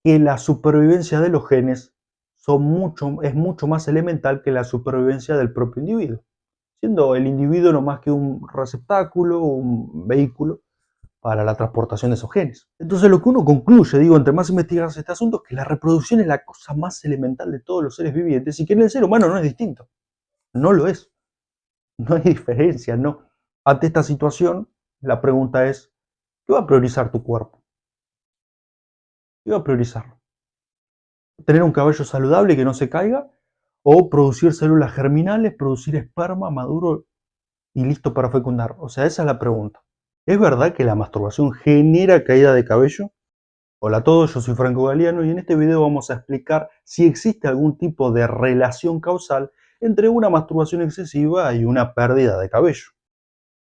que la supervivencia de los genes es mucho más elemental que la supervivencia del propio individuo, siendo el individuo no más que un receptáculo, un vehículo para la transportación de esos genes. Entonces lo que uno concluye, digo, entre más investigas este asunto, es que la reproducción es la cosa más elemental de todos los seres vivientes y que en el ser humano no es distinto. No lo es. No hay diferencia, no. Ante esta situación, la pregunta es, ¿qué va a priorizar tu cuerpo? ¿Qué va a priorizar? ¿Tener un cabello saludable que no se caiga? ¿O producir células germinales, producir esperma maduro y listo para fecundar? O sea, esa es la pregunta. ¿Es verdad que la masturbación genera caída de cabello? Hola a todos, yo soy Franco Galiano y en este video vamos a explicar si existe algún tipo de relación causal entre una masturbación excesiva y una pérdida de cabello.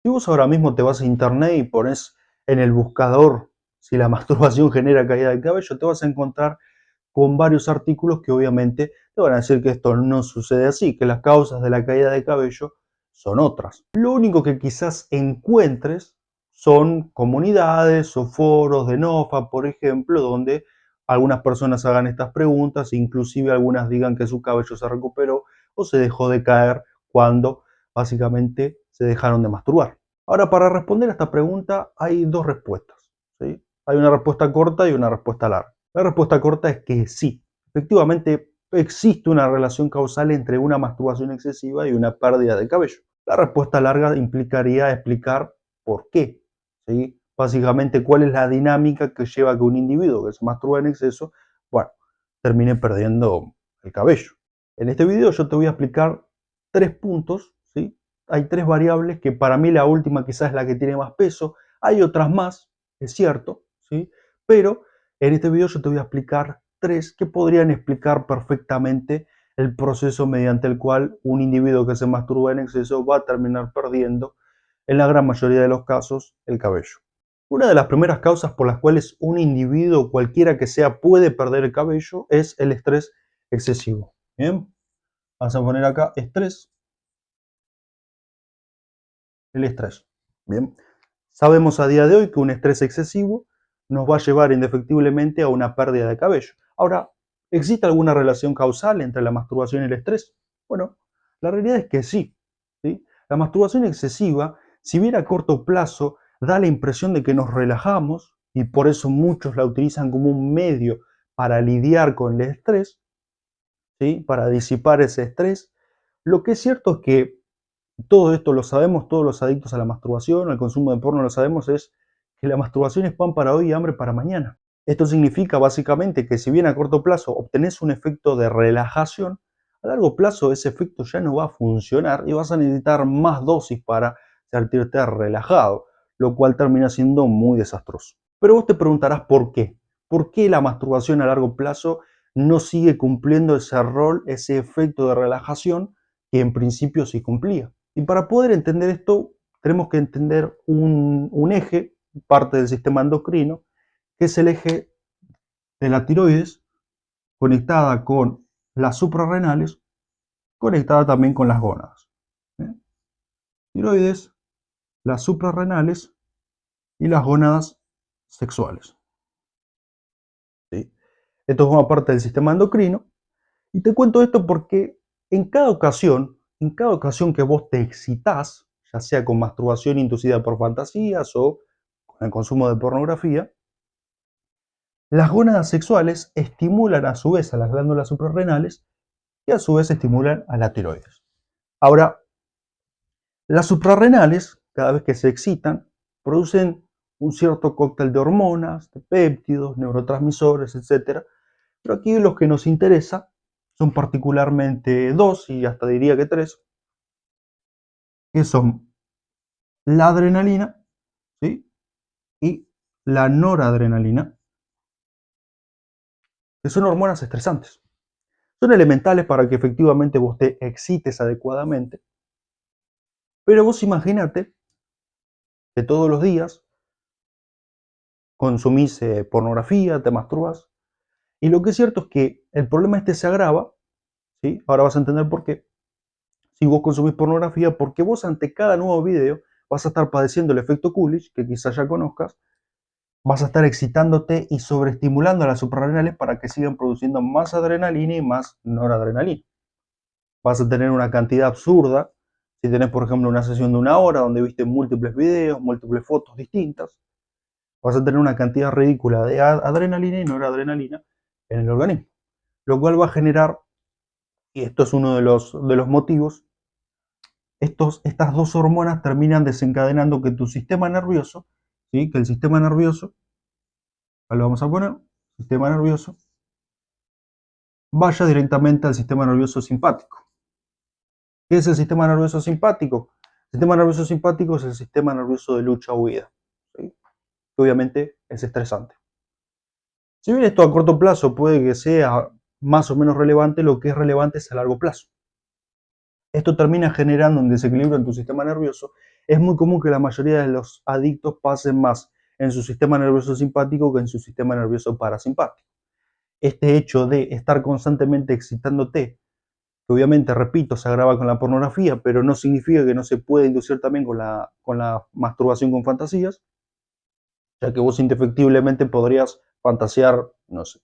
Si vos ahora mismo te vas a internet y pones en el buscador si la masturbación genera caída de cabello, te vas a encontrar con varios artículos que obviamente te van a decir que esto no sucede así, que las causas de la caída de cabello son otras. Lo único que quizás encuentres son comunidades o foros de NOFA, por ejemplo, donde algunas personas hagan estas preguntas, inclusive algunas digan que su cabello se recuperó o se dejó de caer cuando básicamente se dejaron de masturbar. Ahora, para responder a esta pregunta hay dos respuestas, ¿sí? Hay una respuesta corta y una respuesta larga. La respuesta corta es que sí, efectivamente existe una relación causal entre una masturbación excesiva y una pérdida de cabello. La respuesta larga implicaría explicar por qué, ¿sí? Básicamente cuál es la dinámica que lleva a que un individuo que se masturba en exceso, bueno, termine perdiendo el cabello. En este video yo te voy a explicar tres puntos, ¿sí? Hay tres variables que para mí la última quizás es la que tiene más peso, hay otras más, es cierto, ¿sí? Pero en este video yo te voy a explicar tres que podrían explicar perfectamente el proceso mediante el cual un individuo que se masturba en exceso va a terminar perdiendo, en la gran mayoría de los casos, el cabello. Una de las primeras causas por las cuales un individuo, cualquiera que sea, puede perder el cabello es el estrés excesivo. Bien, vamos a poner acá estrés, el estrés. Bien, sabemos a día de hoy que un estrés excesivo nos va a llevar indefectiblemente a una pérdida de cabello. Ahora, ¿existe alguna relación causal entre la masturbación y el estrés? Bueno, la realidad es que sí, ¿sí? La masturbación excesiva, si bien a corto plazo da la impresión de que nos relajamos, y por eso muchos la utilizan como un medio para lidiar con el estrés, ¿sí? Para disipar ese estrés, lo que es cierto es que todo esto lo sabemos, todos los adictos a la masturbación, al consumo de porno lo sabemos, es que la masturbación es pan para hoy y hambre para mañana. Esto significa básicamente que si bien a corto plazo obtenés un efecto de relajación, a largo plazo ese efecto ya no va a funcionar y vas a necesitar más dosis para sentirte relajado, lo cual termina siendo muy desastroso. Pero vos te preguntarás por qué. ¿Por qué la masturbación a largo plazo no sigue cumpliendo ese rol, ese efecto de relajación que en principio sí cumplía? Y para poder entender esto, tenemos que entender un eje, parte del sistema endocrino, que es el eje de la tiroides, conectada con las suprarrenales, conectada también con las gónadas. ¿Eh? Tiroides, las suprarrenales y las gónadas sexuales. ¿Sí? Esto forma parte del sistema endocrino. Y te cuento esto porque en cada ocasión que vos te excitas, ya sea con masturbación inducida por fantasías o con el consumo de pornografía, las gónadas sexuales estimulan a su vez a las glándulas suprarrenales y a su vez estimulan a la tiroides. Ahora, las suprarrenales, cada vez que se excitan, producen un cierto cóctel de hormonas, de péptidos, neurotransmisores, etcétera. Pero aquí los que nos interesa son particularmente dos, y hasta diría que tres, que son la adrenalina, ¿sí? Y la noradrenalina, que son hormonas estresantes. Son elementales para que efectivamente vos te excites adecuadamente, pero vos imaginate que todos los días consumís pornografía, te masturbas, y lo que es cierto es que el problema este se agrava, ¿sí? Ahora vas a entender por qué. Si vos consumís pornografía, porque vos ante cada nuevo video vas a estar padeciendo el efecto Coolidge, que quizás ya conozcas, vas a estar excitándote y sobreestimulando a las suprarrenales para que sigan produciendo más adrenalina y más noradrenalina. Vas a tener una cantidad absurda. Si tenés, por ejemplo, una sesión de 1 hora donde viste múltiples videos, múltiples fotos distintas, vas a tener una cantidad ridícula de adrenalina y noradrenalina en el organismo, lo cual va a generar, y esto es uno de los motivos, estas dos hormonas terminan desencadenando que tu sistema nervioso, ¿sí? Que el sistema nervioso, ahí lo vamos a poner, sistema nervioso, vaya directamente al sistema nervioso simpático. ¿Qué es el sistema nervioso simpático? El sistema nervioso simpático es el sistema nervioso de lucha-huida, ¿sí? Que obviamente es estresante. Si bien esto a corto plazo puede que sea más o menos relevante, lo que es relevante es a largo plazo. Esto termina generando un desequilibrio en tu sistema nervioso. Es muy común que la mayoría de los adictos pasen más en su sistema nervioso simpático que en su sistema nervioso parasimpático. Este hecho de estar constantemente excitándote, que obviamente, repito, se agrava con la pornografía, pero no significa que no se pueda inducir también con la masturbación con fantasías, ya que vos indefectiblemente podrías fantasear, no sé,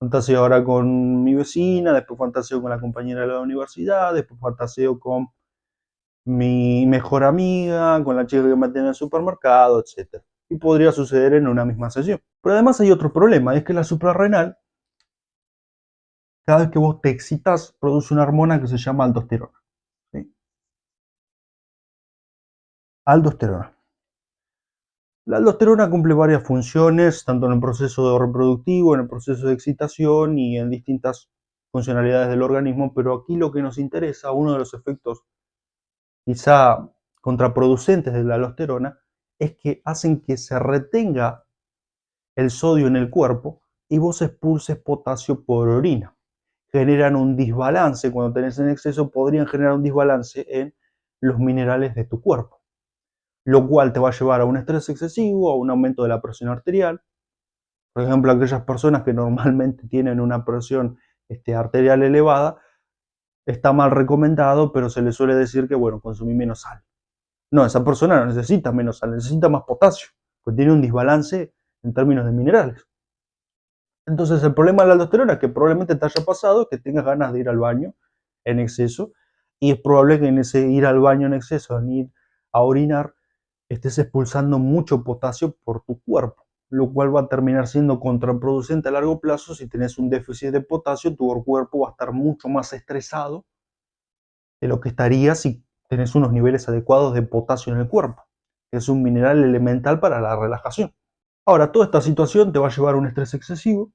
fantaseo ahora con mi vecina, después fantaseo con la compañera de la universidad, después fantaseo con mi mejor amiga, con la chica que me atiende en el supermercado, etc. Y podría suceder en una misma sesión. Pero además hay otro problema, es que la suprarrenal, cada vez que vos te excitas, produce una hormona que se llama aldosterona, ¿sí? Aldosterona. La aldosterona cumple varias funciones, tanto en el proceso reproductivo, en el proceso de excitación y en distintas funcionalidades del organismo, pero aquí lo que nos interesa, uno de los efectos quizá contraproducentes de la aldosterona, es que hacen que se retenga el sodio en el cuerpo y vos expulses potasio por orina. Generan un desbalance, cuando tenés en exceso, podrían generar un desbalance en los minerales de tu cuerpo, lo cual te va a llevar a un estrés excesivo, a un aumento de la presión arterial. Por ejemplo, aquellas personas que normalmente tienen una presión arterial elevada, está mal recomendado, pero se les suele decir que, bueno, consumí menos sal. No, esa persona no necesita menos sal, necesita más potasio, porque tiene un desbalance en términos de minerales. Entonces, el problema de la aldosterona es que probablemente te haya pasado que tengas ganas de ir al baño en exceso, y es probable que en ese ir al baño en exceso, en ir a orinar, estés expulsando mucho potasio por tu cuerpo, lo cual va a terminar siendo contraproducente a largo plazo. Si tenés un déficit de potasio, tu cuerpo va a estar mucho más estresado de lo que estaría si tenés unos niveles adecuados de potasio en el cuerpo, que es un mineral elemental para la relajación. Ahora, toda esta situación te va a llevar a un estrés excesivo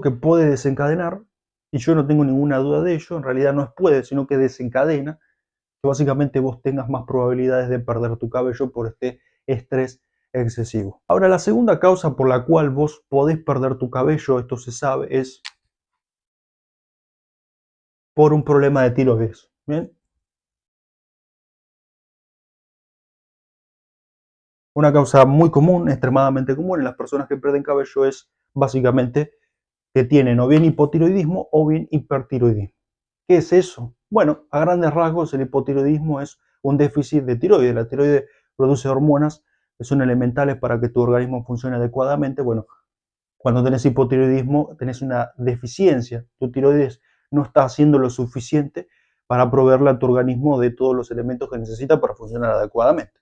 que puede desencadenar, y yo no tengo ninguna duda de ello, en realidad no es puede, sino que desencadena, que básicamente vos tengas más probabilidades de perder tu cabello por este estrés excesivo. Ahora, la segunda causa por la cual vos podés perder tu cabello, esto se sabe, es por un problema de tiroides. ¿Bien? Una causa muy común, extremadamente común en las personas que pierden cabello es básicamente que tienen o bien hipotiroidismo o bien hipertiroidismo. ¿Qué es eso? Bueno, a grandes rasgos el hipotiroidismo es un déficit de tiroides. La tiroides produce hormonas que son elementales para que tu organismo funcione adecuadamente. Bueno, cuando tenés hipotiroidismo tenés una deficiencia. Tu tiroides no está haciendo lo suficiente para proveerle a tu organismo de todos los elementos que necesita para funcionar adecuadamente,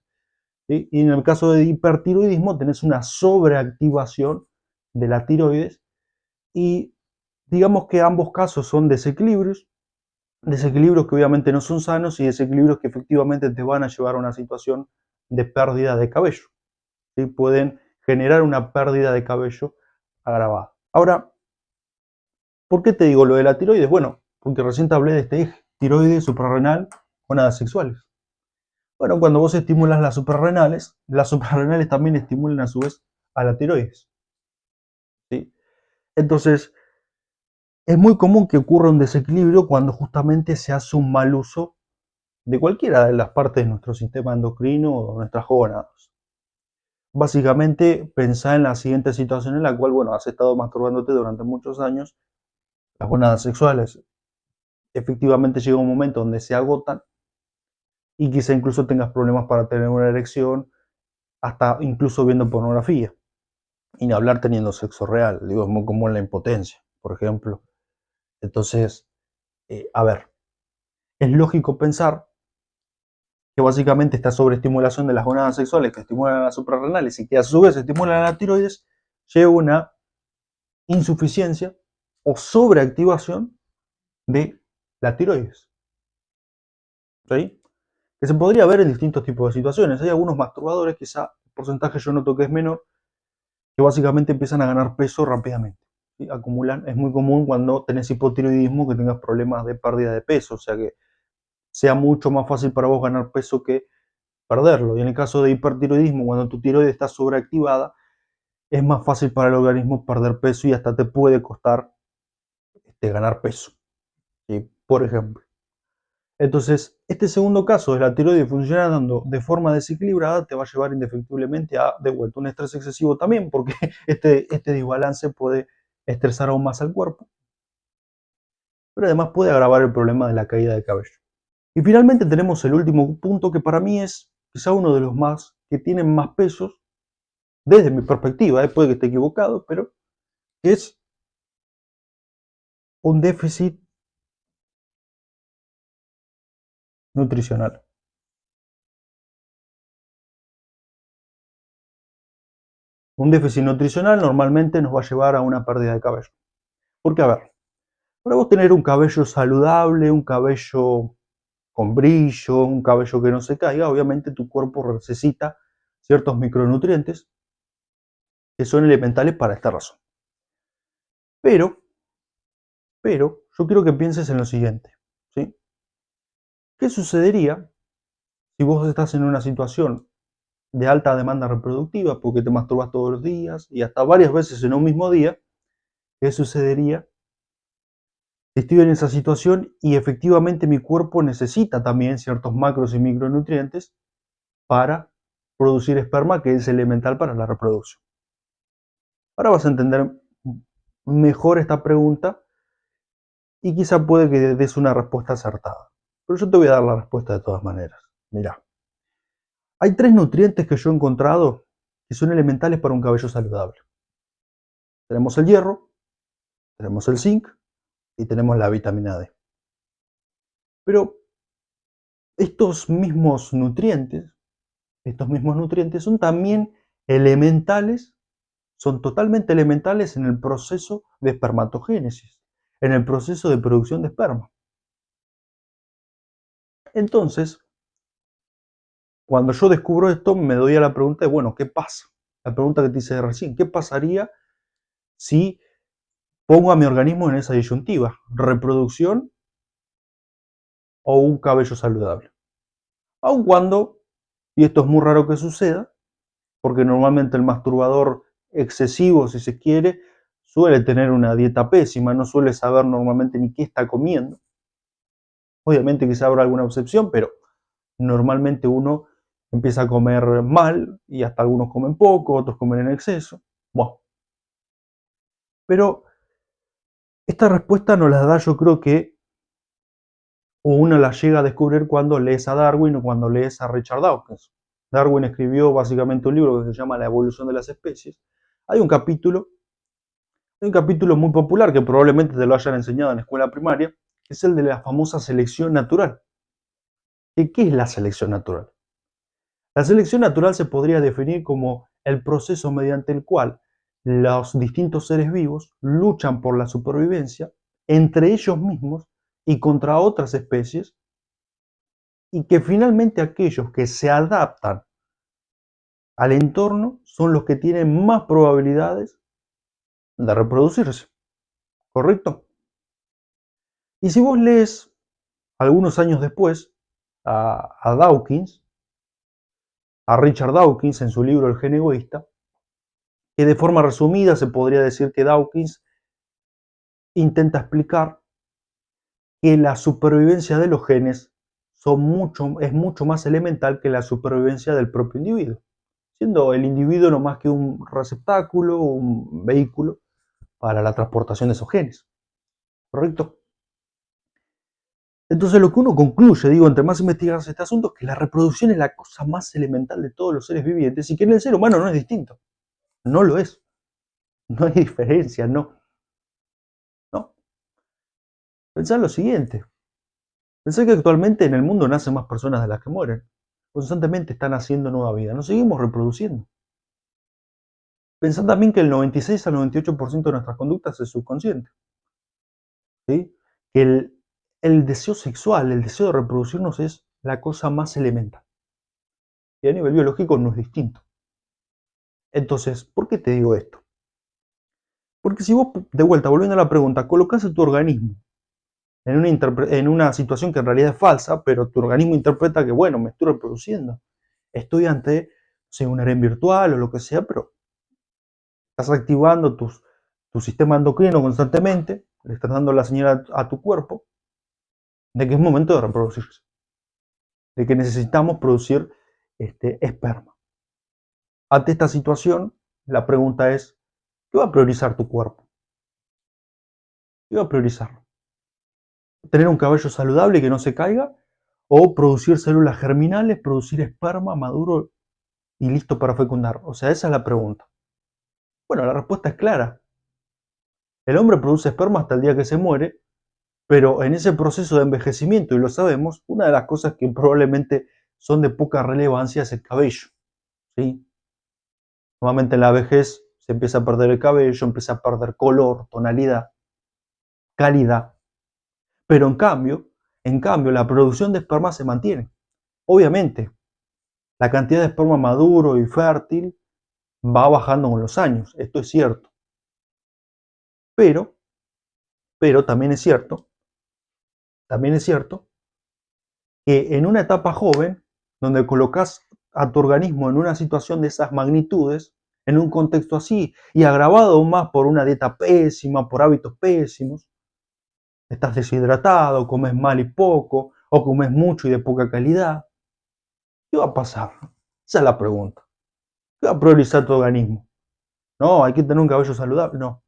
¿sí? Y en el caso de hipertiroidismo tenés una sobreactivación de la tiroides, y digamos que ambos casos son desequilibrios que obviamente no son sanos y desequilibrios que efectivamente te van a llevar a una situación de pérdida de cabello, ¿sí? Pueden generar una pérdida de cabello agravada. Ahora, ¿por qué te digo lo de la tiroides? Bueno, porque recién te hablé de este eje, tiroides, suprarrenal, gonadas sexuales. Bueno, cuando vos estimulas las suprarrenales también estimulan a su vez a la tiroides, ¿sí? Entonces, es muy común que ocurra un desequilibrio cuando justamente se hace un mal uso de cualquiera de las partes de nuestro sistema endocrino o nuestras gónadas. Básicamente, pensá en la siguiente situación en la cual, bueno, has estado masturbándote durante muchos años, las gónadas sexuales efectivamente llega un momento donde se agotan y quizá incluso tengas problemas para tener una erección hasta incluso viendo pornografía, y ni hablar teniendo sexo real, digo, es muy común la impotencia, por ejemplo. Entonces, a ver, es lógico pensar que básicamente esta sobreestimulación de las gonadas sexuales que estimulan a las suprarrenales y que a su vez estimulan a la tiroides, lleva a una insuficiencia o sobreactivación de la tiroides. ¿Sí? Que se podría ver en distintos tipos de situaciones. Hay algunos masturbadores, quizá el porcentaje yo noto que es menor, que básicamente empiezan a ganar peso rápidamente. ¿Sí? Acumulan, es muy común cuando tenés hipotiroidismo que tengas problemas de pérdida de peso, o sea que sea mucho más fácil para vos ganar peso que perderlo. Y en el caso de hipertiroidismo, cuando tu tiroides está sobreactivada, es más fácil para el organismo perder peso y hasta te puede costar ganar peso, ¿sí? Por ejemplo. Entonces, este segundo caso de la tiroides funcionando de forma desequilibrada te va a llevar indefectiblemente a, de vuelta, un estrés excesivo también, porque este desbalance puede estresar aún más al cuerpo, pero además puede agravar el problema de la caída de cabello. Y finalmente tenemos el último punto que para mí es quizá uno de los más que tienen más pesos desde mi perspectiva, puede que esté equivocado, pero es un déficit nutricional. Un déficit nutricional normalmente nos va a llevar a una pérdida de cabello. Porque, a ver, para vos tener un cabello saludable, un cabello con brillo, un cabello que no se caiga, obviamente tu cuerpo necesita ciertos micronutrientes que son elementales para esta razón. Pero, yo quiero que pienses en lo siguiente, ¿sí? ¿Qué sucedería si vos estás en una situación de alta demanda reproductiva porque te masturbas todos los días y hasta varias veces en un mismo día? ¿Qué sucedería si estoy en esa situación y efectivamente mi cuerpo necesita también ciertos macros y micronutrientes para producir esperma, que es elemental para la reproducción? Ahora vas a entender mejor esta pregunta y quizá puede que des una respuesta acertada. Pero yo te voy a dar la respuesta de todas maneras. Mirá, hay tres nutrientes que yo he encontrado que son elementales para un cabello saludable. Tenemos el hierro, tenemos el zinc y tenemos la vitamina D. Pero estos mismos nutrientes son también elementales, son totalmente elementales en el proceso de espermatogénesis, en el proceso de producción de esperma. Entonces, cuando yo descubro esto, me doy a la pregunta de, bueno, ¿qué pasa? La pregunta que te hice recién, ¿qué pasaría si pongo a mi organismo en esa disyuntiva? ¿Reproducción o un cabello saludable? Aun cuando, y esto es muy raro que suceda, porque normalmente el masturbador excesivo, si se quiere, suele tener una dieta pésima, no suele saber normalmente ni qué está comiendo. Obviamente quizá habrá alguna excepción, pero normalmente uno empieza a comer mal y hasta algunos comen poco, otros comen en exceso. Bueno, pero esta respuesta nos la da, yo creo que, o uno la llega a descubrir cuando lees a Darwin o cuando lees a Richard Dawkins. Darwin escribió básicamente un libro que se llama La evolución de las especies. Hay un capítulo muy popular que probablemente te lo hayan enseñado en la escuela primaria, que es el de la famosa selección natural. ¿Qué es la selección natural? La selección natural se podría definir como el proceso mediante el cual los distintos seres vivos luchan por la supervivencia entre ellos mismos y contra otras especies, y que finalmente aquellos que se adaptan al entorno son los que tienen más probabilidades de reproducirse, ¿correcto? Y si vos lees algunos años después a Dawkins, a Richard Dawkins en su libro El gen egoísta, que de forma resumida se podría decir que Dawkins intenta explicar que la supervivencia de los genes es mucho más elemental que la supervivencia del propio individuo, siendo el individuo no más que un receptáculo, un vehículo para la transportación de esos genes, ¿correcto? Entonces lo que uno concluye, digo, entre más investigas este asunto, es que la reproducción es la cosa más elemental de todos los seres vivientes y que en el ser humano no es distinto. No lo es. No hay diferencia, no. No. Pensá en lo siguiente. Pensá que actualmente en el mundo nacen más personas de las que mueren. Constantemente están haciendo nueva vida. Nos seguimos reproduciendo. Pensá también que el 96 al 98% de nuestras conductas es subconsciente. ¿Sí? Que el deseo sexual, el deseo de reproducirnos es la cosa más elemental. Y a nivel biológico no es distinto. Entonces, ¿por qué te digo esto? Porque si vos, de vuelta, volviendo a la pregunta, colocás a tu organismo en una situación que en realidad es falsa, pero tu organismo interpreta que, bueno, me estoy reproduciendo. Estoy ante, sea un harén virtual o lo que sea, pero estás activando tu sistema endocrino constantemente, le estás dando la señal a tu cuerpo de que es momento de reproducirse, de que necesitamos producir esperma. Ante esta situación, la pregunta es, ¿qué va a priorizar tu cuerpo? ¿Qué va a priorizar? ¿Tener un cabello saludable y que no se caiga? ¿O producir células germinales, producir esperma maduro y listo para fecundar? O sea, esa es la pregunta. Bueno, la respuesta es clara. El hombre produce esperma hasta el día que se muere, pero en ese proceso de envejecimiento, y lo sabemos, una de las cosas que probablemente son de poca relevancia es el cabello. ¿Sí? Normalmente en la vejez se empieza a perder el cabello, empieza a perder color, tonalidad, calidad. Pero en cambio, la producción de esperma se mantiene. Obviamente, la cantidad de esperma maduro y fértil va bajando con los años, esto es cierto. Pero, pero también es cierto que en una etapa joven, donde colocas a tu organismo en una situación de esas magnitudes, en un contexto así, y agravado aún más por una dieta pésima, por hábitos pésimos, estás deshidratado, comes mal y poco, o comes mucho y de poca calidad, ¿qué va a pasar? Esa es la pregunta. ¿Qué va a priorizar tu organismo? No, hay que tener un cabello saludable. No,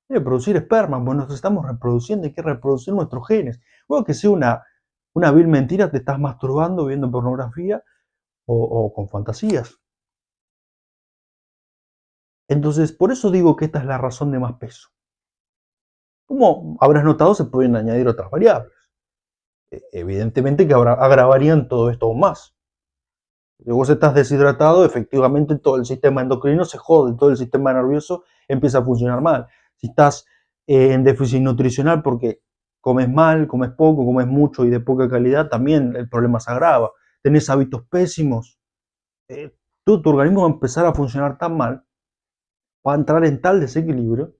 hay que producir esperma, pues nos estamos reproduciendo, hay que reproducir nuestros genes. Bueno, que sea una vil mentira, te estás masturbando viendo pornografía o con fantasías. Entonces, por eso digo que esta es la razón de más peso. Como habrás notado, se pueden añadir otras variables. Evidentemente que agravarían todo esto aún más. Si vos estás deshidratado, efectivamente todo el sistema endocrino se jode, todo el sistema nervioso empieza a funcionar mal. Si estás en déficit nutricional porque comes mal, comes poco, comes mucho y de poca calidad, también el problema se agrava. Tenés hábitos pésimos, todo tu organismo va a empezar a funcionar tan mal, va a entrar en tal desequilibrio,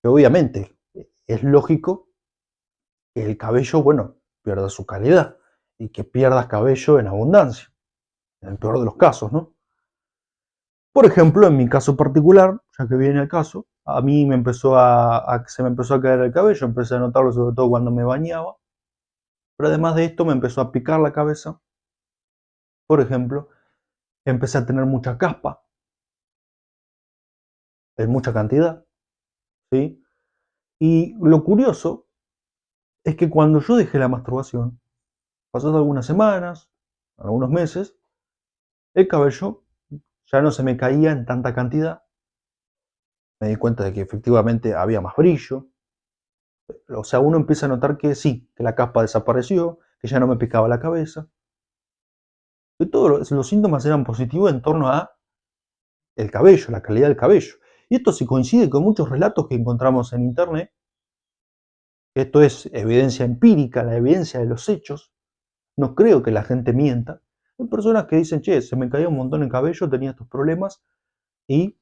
que obviamente es lógico que el cabello, bueno, pierda su calidad y que pierdas cabello en abundancia, en el peor de los casos, ¿no? Por ejemplo, en mi caso particular, ya que viene el caso, a mí se me empezó a caer el cabello, empecé a notarlo sobre todo cuando me bañaba, pero además de esto me empezó a picar la cabeza, por ejemplo, empecé a tener mucha caspa, en mucha cantidad, ¿sí? Y lo curioso es que cuando yo dejé la masturbación, pasadas algunas semanas, algunos meses, el cabello ya no se me caía en tanta cantidad, me di cuenta de que efectivamente había más brillo, o sea, uno empieza a notar que sí, que la caspa desapareció, que ya no me picaba la cabeza, que todos los síntomas eran positivos en torno a el cabello, la calidad del cabello. Y esto se coincide con muchos relatos que encontramos en internet. Esto es evidencia empírica, la evidencia de los hechos. No creo que la gente mienta. Hay personas que dicen, che, se me caía un montón el cabello, tenía estos problemas y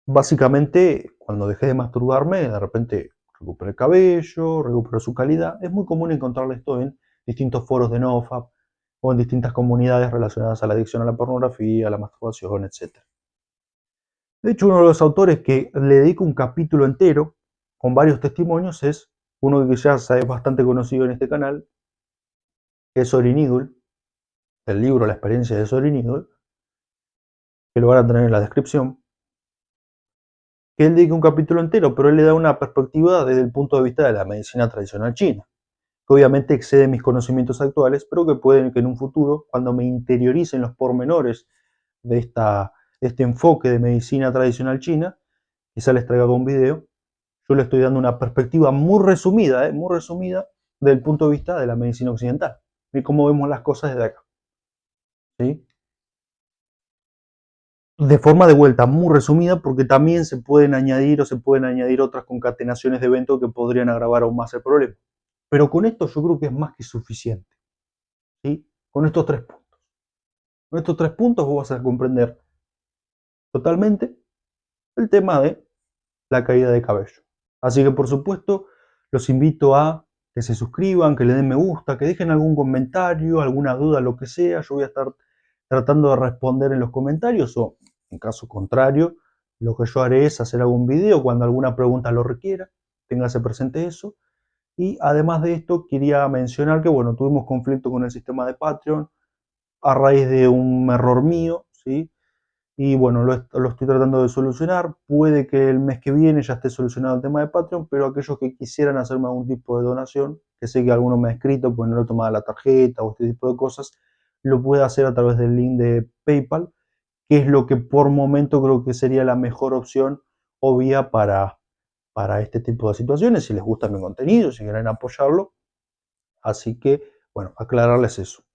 básicamente cuando dejé de masturbarme, de repente recuperé el cabello, recuperó su calidad. Es muy común encontrar esto en distintos foros de NoFap o en distintas comunidades relacionadas a la adicción a la pornografía, a la masturbación, etc. De hecho, uno de los autores que le dedico un capítulo entero con varios testimonios es uno que ya es bastante conocido en este canal, que es Sorin Eagle, el libro La experiencia de Sorin Eagle, que lo van a tener en la descripción, que él dedica un capítulo entero, pero él le da una perspectiva desde el punto de vista de la medicina tradicional china. que obviamente excede mis conocimientos actuales, pero que pueden que en un futuro, cuando me interioricen los pormenores de, de este enfoque de medicina tradicional china, quizá les traiga un video. Yo le estoy dando una perspectiva muy resumida del punto de vista de la medicina occidental, de cómo vemos las cosas desde acá. ¿Sí? De forma de vuelta muy resumida, porque también se pueden añadir o se pueden añadir otras concatenaciones de eventos que podrían agravar aún más el problema. Pero con esto yo creo que es más que suficiente. ¿Sí? Con estos tres puntos. Con estos tres puntos vos vas a comprender totalmente el tema de la caída de cabello. Así que por supuesto los invito a que se suscriban, que le den me gusta, que dejen algún comentario, alguna duda, lo que sea. Yo voy a estar tratando de responder en los comentarios o en caso contrario, lo que yo haré es hacer algún video cuando alguna pregunta lo requiera. Téngase presente eso. Y además de esto, quería mencionar que, bueno, tuvimos conflicto con el sistema de Patreon a raíz de un error mío, ¿sí? Y bueno, lo estoy tratando de solucionar. Puede que el mes que viene ya esté solucionado el tema de Patreon, pero aquellos que quisieran hacerme algún tipo de donación, que sé que alguno me ha escrito, pues no lo he tomado la tarjeta o este tipo de cosas, lo puede hacer a través del link de PayPal, que es lo que por momento creo que sería la mejor opción o vía para este tipo de situaciones, si les gusta mi contenido, si quieren apoyarlo. Así que, bueno, aclararles eso.